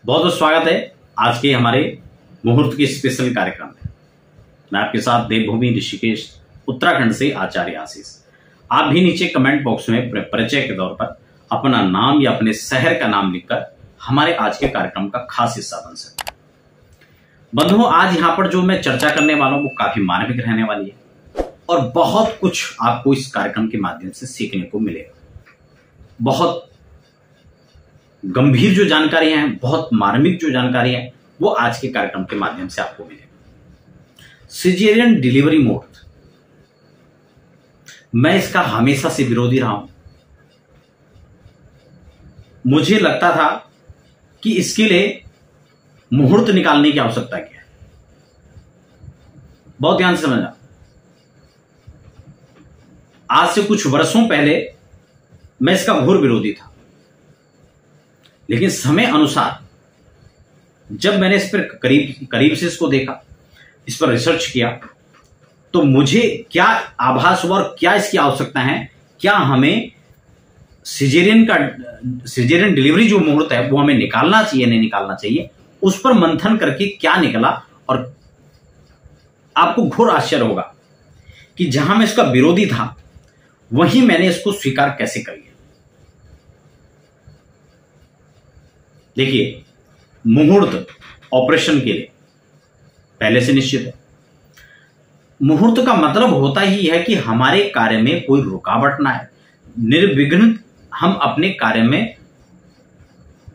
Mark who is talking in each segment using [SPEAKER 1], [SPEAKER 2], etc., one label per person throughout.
[SPEAKER 1] बहुत बहुत स्वागत है आज के हमारे मुहूर्त के स्पेशल कार्यक्रम में। मैं आपके साथ देवभूमि ऋषिकेश उत्तराखंड से आचार्य आशीष। आप भी नीचे कमेंट बॉक्स में अपने परिचय के तौर पर अपना नाम या अपने शहर का नाम लिखकर हमारे आज के कार्यक्रम का खास हिस्सा बन सकते हैं। बंधुओं, आज यहाँ पर जो मैं चर्चा करने वाला हूँ वो काफी मार्मिक रहने वाली है और बहुत कुछ आपको इस कार्यक्रम के माध्यम से सीखने को मिलेगा। बहुत गंभीर जो जानकारी है, बहुत मार्मिक जो जानकारी है, वो आज के कार्यक्रम के माध्यम से आपको मिलेगा। सिजेरियन डिलीवरी मोड, मैं इसका हमेशा से विरोधी रहा हूं। मुझे लगता था कि इसके लिए मुहूर्त निकालने की आवश्यकता क्या है। बहुत ध्यान से समझना, आज से कुछ वर्षों पहले मैं इसका घोर विरोधी था, लेकिन समय अनुसार जब मैंने इस पर करीब से इसको देखा, इस पर रिसर्च किया, तो मुझे क्या आभास हुआ और क्या इसकी आवश्यकता है, क्या हमें सिजेरियन डिलीवरी जो मुहूर्त है वो हमें निकालना चाहिए नहीं निकालना चाहिए, उस पर मंथन करके क्या निकला। और आपको घोर आश्चर्य होगा कि जहां मैं इसका विरोधी था वहीं मैंने इसको स्वीकार कैसे कर लिया। देखिए, मुहूर्त ऑपरेशन के लिए पहले से निश्चित है। मुहूर्त का मतलब होता ही है कि हमारे कार्य में कोई रुकावट ना है, निर्विघ्न हम अपने कार्य में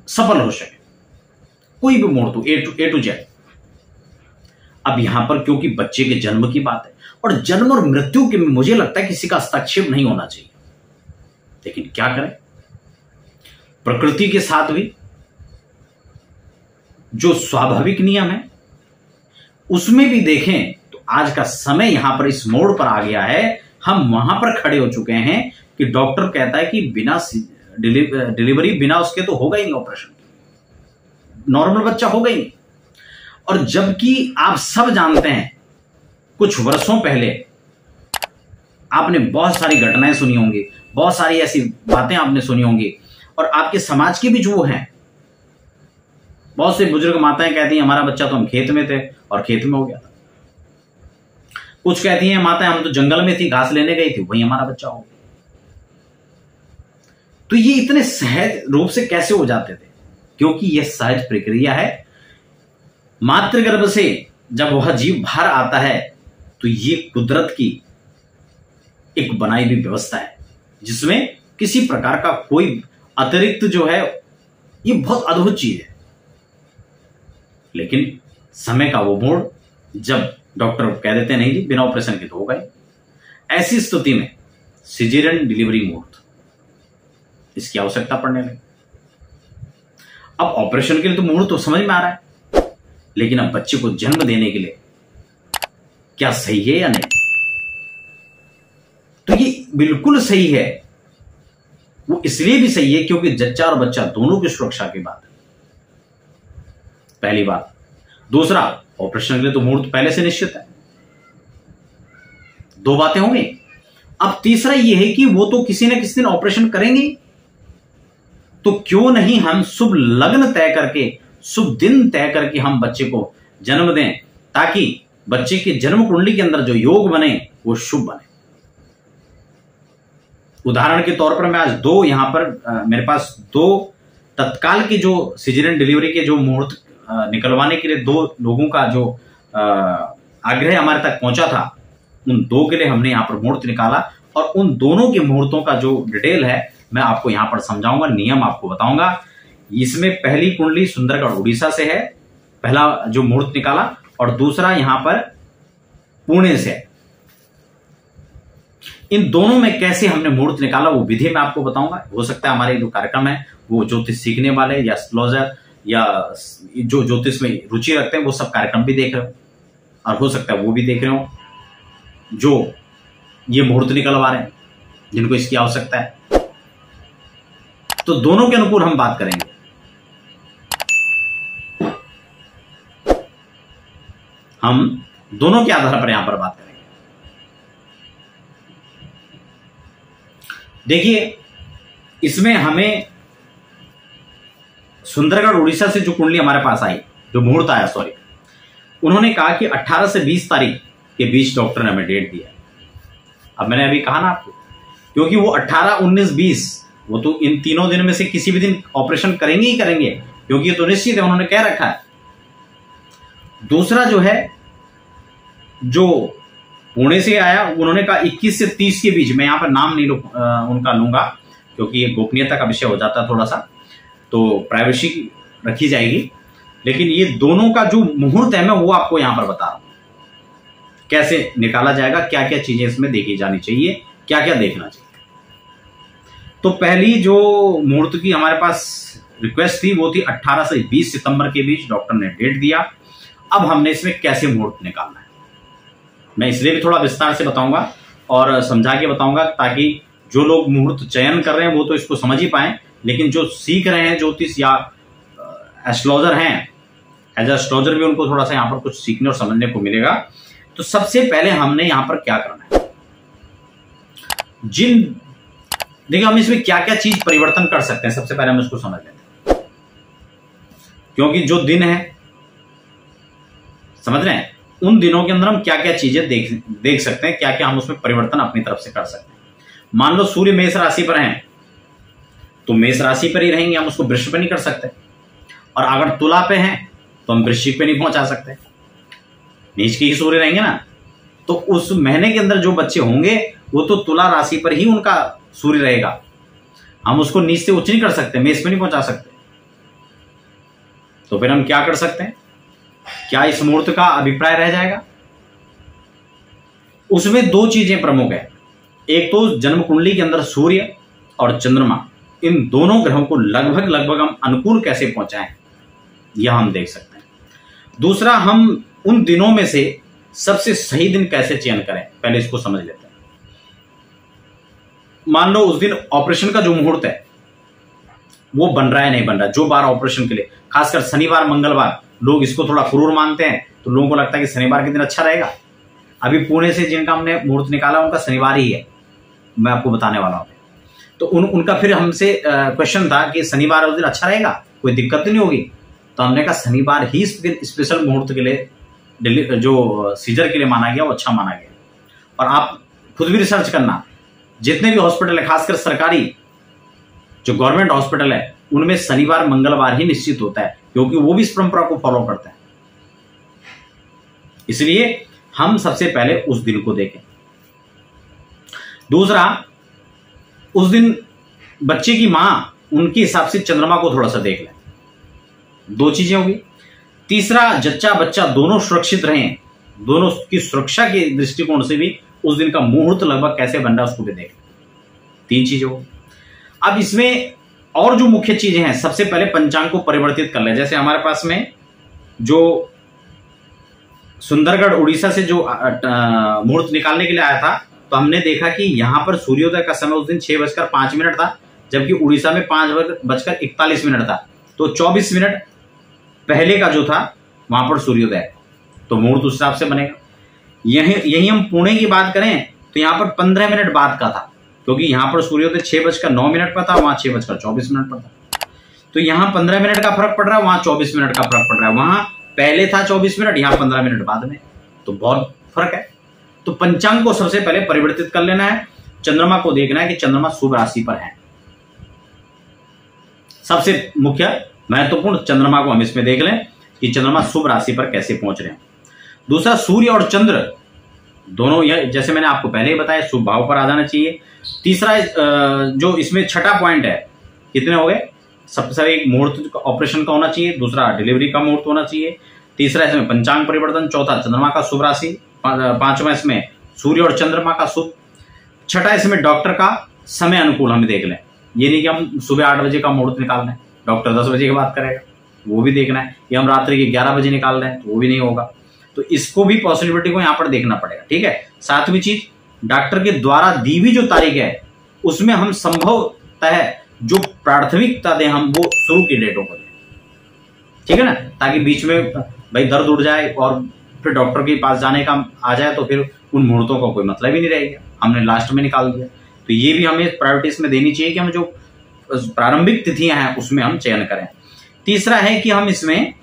[SPEAKER 1] सफल हो सके। कोई भी मुहूर्त हो, ए टू जेड। अब यहां पर क्योंकि बच्चे के जन्म की बात है और जन्म और मृत्यु के में मुझे लगता है किसी का हस्तक्षेप नहीं होना चाहिए, लेकिन क्या करें, प्रकृति के साथ भी जो स्वाभाविक नियम है उसमें भी देखें तो आज का समय यहां पर इस मोड़ पर आ गया है। हम वहां पर खड़े हो चुके हैं कि डॉक्टर कहता है कि बिना डिलीवरी बिना उसके तो होगा ही नहीं, ऑपरेशन नॉर्मल बच्चा होगा ही नहीं। और जबकि आप सब जानते हैं कुछ वर्षों पहले आपने बहुत सारी घटनाएं सुनी होंगी, बहुत सारी ऐसी बातें आपने सुनी होंगी, और आपके समाज के भी जो हैं, बहुत से बुजुर्ग माताएं कहती हैं हमारा बच्चा तो हम खेत में थे और खेत में हो गया था। कुछ कहती हैं माताएं हम तो जंगल में थी, घास लेने गई थी, वही हमारा बच्चा हो गया। तो ये इतने सहज रूप से कैसे हो जाते थे? क्योंकि यह सहज प्रक्रिया है। मातृगर्भ से जब वह जीव बाहर आता है तो ये कुदरत की एक बनाई हुई व्यवस्था है जिसमें किसी प्रकार का कोई अतिरिक्त जो है, ये बहुत अद्भुत चीज है। लेकिन समय का वो मोड़ जब डॉक्टर कह देते हैं नहीं जी बिना ऑपरेशन के तो होगा ही, ऐसी स्थिति में सिजेरियन डिलीवरी मुहूर्त इसकी आवश्यकता पड़ने लगी। अब ऑपरेशन के लिए तो मुहूर्त तो समझ में आ रहा है, लेकिन अब बच्चे को जन्म देने के लिए क्या सही है या नहीं? तो ये बिल्कुल सही है। वो इसलिए भी सही है क्योंकि जच्चा और बच्चा दोनों की सुरक्षा की बात है, पहली बात। दूसरा, ऑपरेशन के लिए तो मुहूर्त पहले से निश्चित है। दो बातें होंगी। अब तीसरा यह है कि वो तो किसी न किसी दिन ऑपरेशन करेंगे, तो क्यों नहीं हम शुभ लग्न तय करके, शुभ दिन तय करके हम बच्चे को जन्म दें, ताकि बच्चे के जन्म कुंडली के अंदर जो योग बने वो शुभ बने। उदाहरण के तौर पर मैं आज यहां पर मेरे पास दो तत्काल की जो सिजेरियन डिलीवरी के जो मुहूर्त निकलवाने के लिए दो लोगों का जो आग्रह हमारे तक पहुंचा था, उन दो के लिए हमने यहां पर मुहूर्त निकाला और उन दोनों के मुहूर्तों का जो डिटेल है मैं आपको यहां पर समझाऊंगा, नियम आपको बताऊंगा। इसमें पहली कुंडली सुंदरगढ़ उड़ीसा से है, पहला जो मुहूर्त निकाला, और दूसरा यहां पर पुणे से है। इन दोनों में कैसे हमने मुहूर्त निकाला वो विधि मैं आपको बताऊंगा। हो सकता है हमारे जो कार्यक्रम है वो ज्योतिष सीखने वाले या एस्ट्रोलॉजर या जो ज्योतिष में रुचि रखते हैं वो सब कार्यक्रम भी देख रहे हो, और हो सकता है वो भी देख रहे हो जो ये मुहूर्त निकलवा रहे हैं, जिनको इसकी आवश्यकता है। तो दोनों के अनुकूल हम बात करेंगे। हम दोनों के आधार पर यहां पर बात करेंगे। देखिए, इसमें हमें सुंदरगढ़ उड़ीसा से जो कुंडली हमारे पास आई, जो मुहूर्त आया सॉरी, उन्होंने कहा कि 18 से 20 तारीख के बीच डॉक्टर ने हमें डेट दिया। अब मैंने अभी कहा ना आपको, क्योंकि वो 18, 19, 20 वो तो इन तीनों दिन में से किसी भी दिन ऑपरेशन करेंगे ही करेंगे, क्योंकि ये तो निश्चित है, उन्होंने कह रखा है। दूसरा जो है, जो पुणे से आया, उन्होंने कहा 21 से 30 के बीच। मैं यहां पर नाम नहीं उनका लूंगा, क्योंकि ये गोपनीयता का विषय हो जाता है थोड़ा सा, तो प्राइवेसी रखी जाएगी। लेकिन ये दोनों का जो मुहूर्त है, मैं वो आपको यहां पर बता रहा हूं कैसे निकाला जाएगा, क्या क्या चीजें इसमें देखी जानी चाहिए, क्या क्या देखना चाहिए। तो पहली जो मुहूर्त की हमारे पास रिक्वेस्ट थी वो थी 18 से 20 सितंबर के बीच डॉक्टर ने डेट दिया। अब हमने इसमें कैसे मुहूर्त निकालना है, मैं इसलिए भी थोड़ा विस्तार से बताऊंगा और समझा के बताऊंगा, ताकि जो लोग मुहूर्त चयन कर रहे हैं वो तो इसको समझ ही पाए, लेकिन जो सीख रहे हैं ज्योतिष या एस्ट्रोलॉजर हैं, एज एस्ट्रोलॉजर भी उनको थोड़ा सा यहाँ पर कुछ सीखने और समझने को मिलेगा। तो सबसे पहले हमने यहां पर क्या करना है, देखिए हम इसमें क्या क्या चीज परिवर्तन कर सकते हैं, सबसे पहले हम इसको समझ लेते हैं। क्योंकि जो दिन है, समझ रहे हैं, उन दिनों के अंदर हम क्या क्या चीजें देख सकते हैं, क्या क्या हम उसमें परिवर्तन अपनी तरफ से कर सकते हैं। मान लो सूर्य मेष राशि पर हैं, तो मेष राशि पर ही रहेंगे, हम उसको वृश्चिक पे नहीं कर सकते। और अगर तुला पे हैं तो हम वृश्चिक पे नहीं पहुंचा सकते, नीच के ही सूर्य रहेंगे ना। तो उस महीने के अंदर जो बच्चे होंगे वो तो तुला राशि पर ही उनका सूर्य रहेगा, हम उसको नीच से उच्च नहीं कर सकते, मेष पे नहीं पहुंचा सकते। तो फिर हम क्या कर सकते हैं, क्या इस मुहूर्त का अभिप्राय रह जाएगा? उसमें दो चीजें प्रमुख है, एक तो जन्म कुंडली के अंदर सूर्य और चंद्रमा, इन दोनों ग्रहों को लगभग हम अनुकूल कैसे पहुंचाएं, यह हम देख सकते हैं। दूसरा, हम उन दिनों में से सबसे सही दिन कैसे चयन करें, पहले इसको समझ लेते हैं। मान लो उस दिन ऑपरेशन का जो मुहूर्त है वो बन रहा है नहीं बन रहा, जो बार ऑपरेशन के लिए, खासकर शनिवार मंगलवार, लोग इसको थोड़ा क्रूर मानते हैं, तो लोगों को लगता है कि शनिवार के दिन अच्छा रहेगा। अभी पुणे से जिनका हमने मुहूर्त निकाला उनका शनिवार ही है, मैं आपको बताने वाला हूं। तो उनका फिर हमसे क्वेश्चन था कि शनिवार उस दिन अच्छा रहेगा, कोई दिक्कत नहीं होगी। तो हमने कहा शनिवार ही स्पेशल मुहूर्त के लिए, जो सीजर के लिए माना गया वो अच्छा माना गया। और आप खुद भी रिसर्च करना, जितने भी हॉस्पिटल है, खासकर सरकारी जो गवर्नमेंट हॉस्पिटल है, उनमें शनिवार मंगलवार ही निश्चित होता है, क्योंकि वो भी इस परंपरा को फॉलो करते हैं। इसलिए हम सबसे पहले उस दिन को देखें। दूसरा, उस दिन बच्चे की मां, उनके हिसाब से चंद्रमा को थोड़ा सा देख लें, दो चीजें होगी। तीसरा, जच्चा बच्चा दोनों सुरक्षित रहें, दोनों की सुरक्षा के दृष्टिकोण से भी उस दिन का मुहूर्त लगभग कैसे बन रहा है उसको भी देख लें, तीन चीजें होगी। अब इसमें और जो मुख्य चीजें हैं, सबसे पहले पंचांग को परिवर्तित कर ले। जैसे हमारे पास में जो सुंदरगढ़ उड़ीसा से जो मुहूर्त निकालने के लिए आया था, तो हमने देखा कि यहां पर सूर्योदय का समय उस दिन 6:05 था, जबकि उड़ीसा में 5:41 था। तो 24 मिनट पहले का जो था वहां पर सूर्योदय, तो मुहूर्त उस हिसाब से बनेगा। यही हम पुणे की बात करें तो यहां पर 15 मिनट बाद का था, क्योंकि यहां पर सूर्योदय 6:09 पर था, वहां 6:24 पर था। तो यहां 15 मिनट का फर्क पड़ रहा है, वहां 24 मिनट का फर्क पड़ रहा है। वहां पहले था 24 मिनट, यहां 15 मिनट बाद में, तो बहुत फर्क है। तो पंचांग को सबसे पहले परिवर्तित कर लेना है, चंद्रमा को देखना है कि चंद्रमा शुभ राशि पर है। सबसे मुख्य महत्वपूर्ण चंद्रमा को हम इसमें देख लें कि चंद्रमा शुभ राशि पर कैसे पहुंच रहे हैं। दूसरा, सूर्य और चंद्र दोनों, जैसे मैंने आपको पहले ही बताया, शुभ भाव पर आ जाना चाहिए। तीसरा, जो इसमें छठा पॉइंट है, कितने हो गए, सबसे एक मुहूर्त ऑपरेशन का होना चाहिए, दूसरा डिलीवरी का मुहूर्त होना चाहिए, तीसरा इसमें पंचांग परिवर्तन, चौथा चंद्रमा का शुभ राशि, पांचवा इसमें सूर्य और चंद्रमा का शुभ, छठा इसमें डॉक्टर का समय अनुकूल हमें देख लें। ये नहीं कि हम सुबह 8 बजे का मुहूर्त निकाल रहे हैं, डॉक्टर 10 बजे की बात करेगा, वो भी देखना है, या हम रात्रि के 11 बजे निकाल रहे हैं तो वो भी नहीं होगा। तो इसको भी पॉसिबिलिटी को यहां पर देखना पड़ेगा, ठीक है। सातवीं चीज, डॉक्टर के द्वारा दी हुई जो तारीख है उसमें हम संभवतः जो प्राथमिकता दें, हम वो शुरू की डेटों को दें, ठीक है ना, ताकि बीच में भाई दर्द उठ जाए और फिर डॉक्टर के पास जाने का आ जाए तो फिर उन मुहूर्तों का कोई मतलब ही नहीं रहेगा, हमने लास्ट में निकाल दिया। तो ये भी हमें प्रायोरिटीज में देनी चाहिए कि हम जो प्रारंभिक तिथियां हैं उसमें हम चयन करें। तीसरा है कि हम इसमें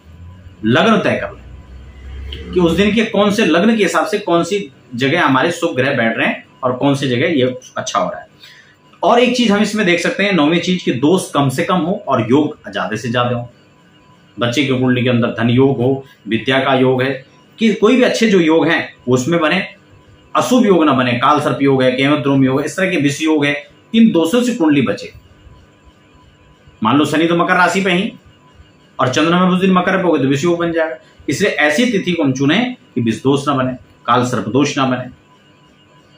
[SPEAKER 1] लग्न तय कर लें कि उस दिन के कौन से लग्न के हिसाब से कौन सी जगह हमारे शुभ ग्रह बैठ रहे हैं और कौन सी जगह ये अच्छा हो रहा है। और एक चीज हम इसमें देख सकते हैं, 9वीं चीज, कि दोष कम से कम हो और योग ज्यादा से ज्यादा हो। बच्चे की कुंडली के अंदर धन योग हो, विद्या का योग है, कि कोई भी अच्छे जो योग हैं उसमें बने, अशुभ योग ना बने, काल सर्प योग है, केमद्रुम योग है, इस तरह के विष योग है, इन दोषों से कुंडली बचे। मान लो शनि तो मकर राशि पे ही और चंद्रमा उस दिन मकर पे हो गए तो विष योग बन जाएगा। इसलिए ऐसी तिथि को हम चुने कि विष दोष ना बने, काल सर्प दोष ना बने।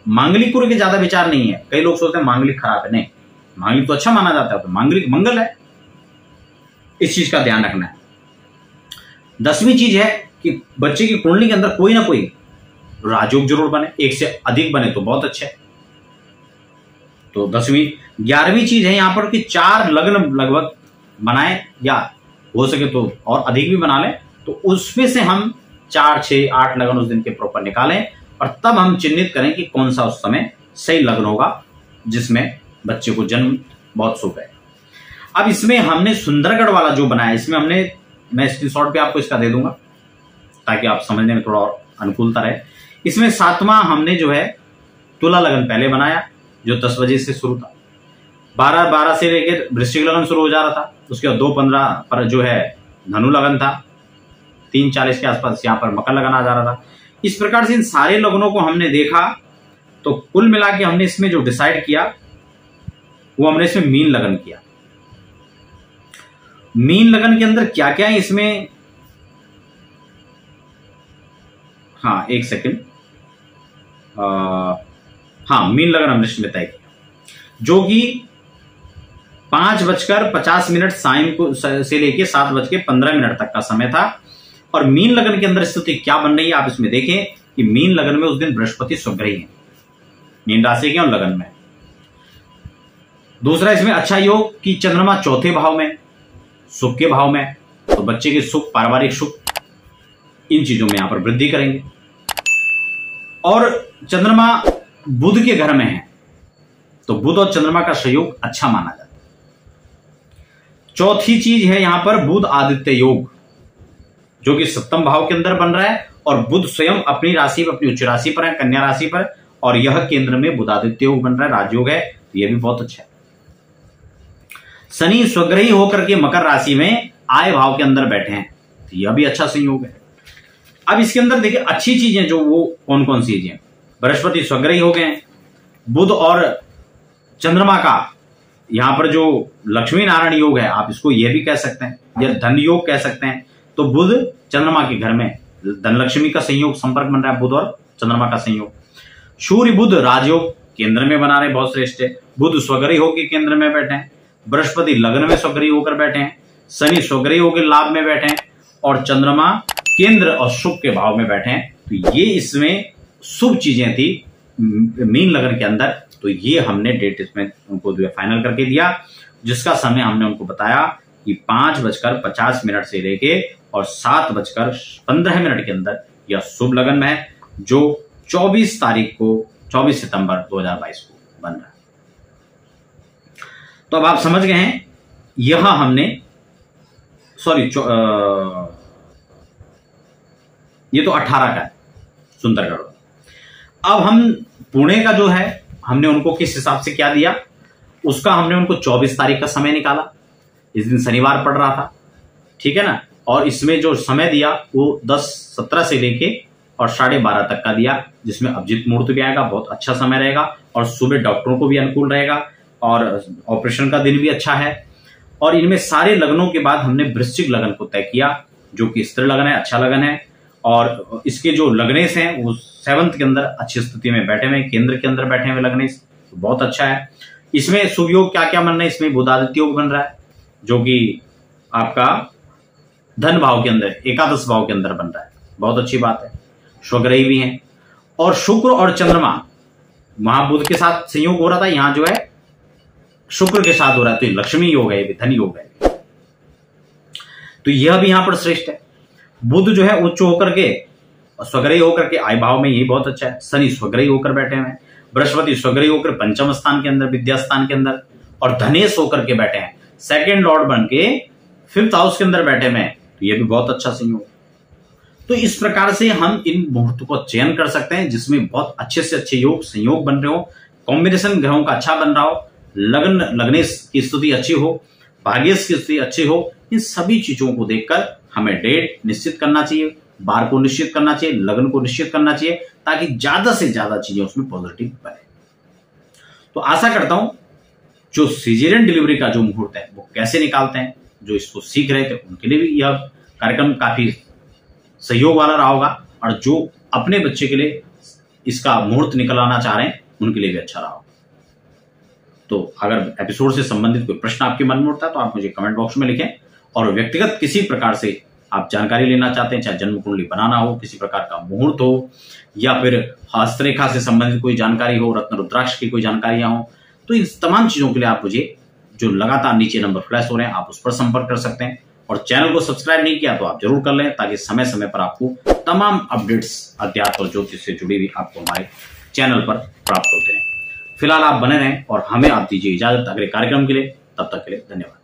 [SPEAKER 1] मांगलिक कुल के ज्यादा विचार नहीं है। कई लोग सोचते हैं मांगलिक खराब है, नहीं, मांगलिक तो अच्छा माना जाता है, तो मांगलिक मंगल है, इस चीज का ध्यान रखना है। 10वीं चीज है कि बच्चे की कुंडली के अंदर कोई ना कोई राजयोग जरूर बने, एक से अधिक बने तो बहुत अच्छा है। तो 10वीं। 11वीं चीज है यहां पर कि 4 लग्न लगभग बनाए, या हो सके तो और अधिक भी बना लें, तो उसमें से हम 4, 6, 8 लग्न उस दिन के प्रॉपर निकालें और तब हम चिन्हित करें कि कौन सा उस समय सही लग्न होगा जिसमें बच्चे को जन्म बहुत शुभ है। अब इसमें हमने सुंदरगढ़ वाला जो बनाया, इसमें हमने, मैं स्क्रीनशॉट पे आपको इसका दे दूंगा ताकि आप समझने में थोड़ा और अनुकूलता रहे। इसमें 7वां हमने जो है तुला लगन पहले बनाया जो 10 बजे से शुरू था, 12 से लेकर वृश्चिक लगन शुरू हो जा रहा था, उसके बाद 2:15 पर जो है धनु लगन था, 3:40 के आसपास यहाँ पर मकर लगन आ जा रहा था। इस प्रकार से इन सारे लग्नों को हमने देखा तो कुल मिला के हमने इसमें जो डिसाइड किया वो हमने इसमें मीन लगन किया। मीन लगन के अंदर क्या क्या है इसमें, हाँ एक सेकंड, हाँ मीन लगन हमने इसमें तय किया जो कि 5:50 सायं को से लेके 7:15 तक का समय था। और मीन लगन के अंदर स्थिति क्या बन रही है आप इसमें देखें कि मीन लगन में उस दिन बृहस्पति स्वग्रही है, मीन राशि के और लगन में। दूसरा इसमें अच्छा योग कि चंद्रमा 4थे भाव में, सुख के भाव में, तो बच्चे के सुख, पारिवारिक सुख, इन चीजों में यहां पर वृद्धि करेंगे। और चंद्रमा बुध के घर में है तो बुध और चंद्रमा का सहयोग अच्छा माना जाता है। चौथी चीज है यहां पर बुध आदित्य योग जो कि 7वें भाव के अंदर बन रहा है और बुध स्वयं अपनी राशि पर, अपनी उच्च राशि पर है, कन्या राशि पर, और यह केंद्र में बुध आदित्य योग बन रहा है, राजयोग है, तो यह भी बहुत अच्छा है। शनि स्वग्रही होकर के मकर राशि में आय भाव के अंदर बैठे हैं तो यह भी अच्छा संयोग है। अब इसके अंदर देखिए अच्छी चीजें जो वो कौन कौन सी चीजें, बृहस्पति स्वग्रही हो गए, बुध और चंद्रमा का यहां पर जो लक्ष्मी नारायण योग है, आप इसको यह भी कह सकते हैं या धन योग कह सकते हैं। तो बुध चंद्रमा के घर में धन लक्ष्मी का संयोग संपर्क बन रहा है, बुध और चंद्रमा का संयोग। सूर्य बुध राजयोग केंद्र में बना रहे, बहुत श्रेष्ठ है। बुध स्वग्रही होकर केंद्र में बैठे हैं, बृहस्पति लग्न में स्वग्रही होकर बैठे हैं, शनि स्वग्रही होकर लाभ में बैठे हैं और चंद्रमा केंद्र और शुभ के भाव में बैठे हैं। तो ये इसमें शुभ चीजें थी मीन लगन के अंदर। तो ये हमने डेट इसमें उनको जो है फाइनल करके दिया, जिसका समय हमने उनको बताया कि 5:50 से लेके और 7:15 के अंदर यह शुभ लगन में है जो 24 तारीख को 24 सितंबर 2022 को बन रहा है। तो अब आप समझ गए हैं, यह हमने ये तो 18 का है सुंदरगढ़। अब हम पुणे का जो है हमने उनको किस हिसाब से क्या दिया, उसका हमने उनको 24 तारीख का समय निकाला, इस दिन शनिवार पड़ रहा था, ठीक है ना। और इसमें जो समय दिया वो 10:17 से लेके और 12:30 तक का दिया, जिसमें अभिजीत मुहूर्त भी आएगा, बहुत अच्छा समय रहेगा और सुबह डॉक्टरों को भी अनुकूल रहेगा और ऑपरेशन का दिन भी अच्छा है। और इनमें सारे लगनों के बाद हमने वृश्चिक लगन को तय किया जो कि स्थिर लगन है, अच्छा लगन है। और इसके जो लग्नेश हैं वो 7th के अंदर अच्छी स्थिति में बैठे हुए, केंद्र के अंदर बैठे हुए लग्नेश, तो बहुत अच्छा है। इसमें शुभ योग क्या क्या बन रहा है, इसमें बुध आदित्य योग बन रहा है जो कि आपका धन भाव के अंदर, एकादश भाव के अंदर बन रहा है, बहुत अच्छी बात है। स्वग्रही भी हैं और शुक्र और चंद्रमा वहां बुध के साथ संयोग हो रहा था, यहां जो है शुक्र के साथ हो रहा है, तो लक्ष्मी योग है, धन योग है, तो यह भी यहां पर श्रेष्ठ है। बुध जो है उच्च होकर के स्वग्रही होकर के आय भाव में, यही बहुत अच्छा है। शनि स्वग्रही होकर बैठे हुए हैं, बृहस्पति स्वग्रही होकर पंचम स्थान के अंदर, विद्या स्थान के अंदर, और धनेश होकर के बैठे हैं, सेकंड लॉर्ड बन के 5th हाउस के अंदर बैठे हुए हैं तो ये भी बहुत अच्छा संयोग। तो इस प्रकार से हम इन मुहूर्त को चयन कर सकते हैं जिसमें बहुत अच्छे से अच्छे योग संयोग बन रहे हो, कॉम्बिनेशन ग्रहों का अच्छा बन रहा हो, लग्नेश की स्थिति अच्छी हो, भाग्येश की स्थिति अच्छी हो। इन सभी चीजों को देखकर हमें डेट निश्चित करना चाहिए, बार को निश्चित करना चाहिए, लग्न को निश्चित करना चाहिए, ताकि ज्यादा से ज्यादा चीजें उसमें पॉजिटिव बने। तो आशा करता हूं जो सीजेरियन डिलीवरी का जो मुहूर्त है वो कैसे निकालते हैं, जो इसको सीख रहे थे उनके लिए भी यह कार्यक्रम काफी सहयोग वाला रहा होगा, और जो अपने बच्चे के लिए इसका मुहूर्त निकलवाना चाह रहे हैं उनके लिए भी अच्छा रहा होगा। तो अगर एपिसोड से संबंधित कोई प्रश्न आपके मन में उठता है तो आप मुझे कमेंट बॉक्स में लिखें, और व्यक्तिगत किसी प्रकार से आप जानकारी लेना चाहते हैं, चाहे जन्म कुंडली बनाना हो, किसी प्रकार का मुहूर्त हो, या फिर हस्तरेखा से संबंधित कोई जानकारी हो, रत्न रुद्राक्ष की कोई जानकारियां हो, तो इस तमाम चीजों के लिए आप मुझे जो लगातार नीचे नंबर फ्लैश हो रहे हैं आप उस पर संपर्क कर सकते हैं। और चैनल को सब्सक्राइब नहीं किया तो आप जरूर कर लें, ताकि समय समय पर आपको तमाम अपडेट्स अध्यात्म और ज्योतिष से जुड़ी हुई आपको हमारे चैनल पर प्राप्त होते हैं। फिलहाल आप बने रहें और हमें आप दीजिए इजाजत अगले कार्यक्रम के लिए। तब तक के लिए धन्यवाद।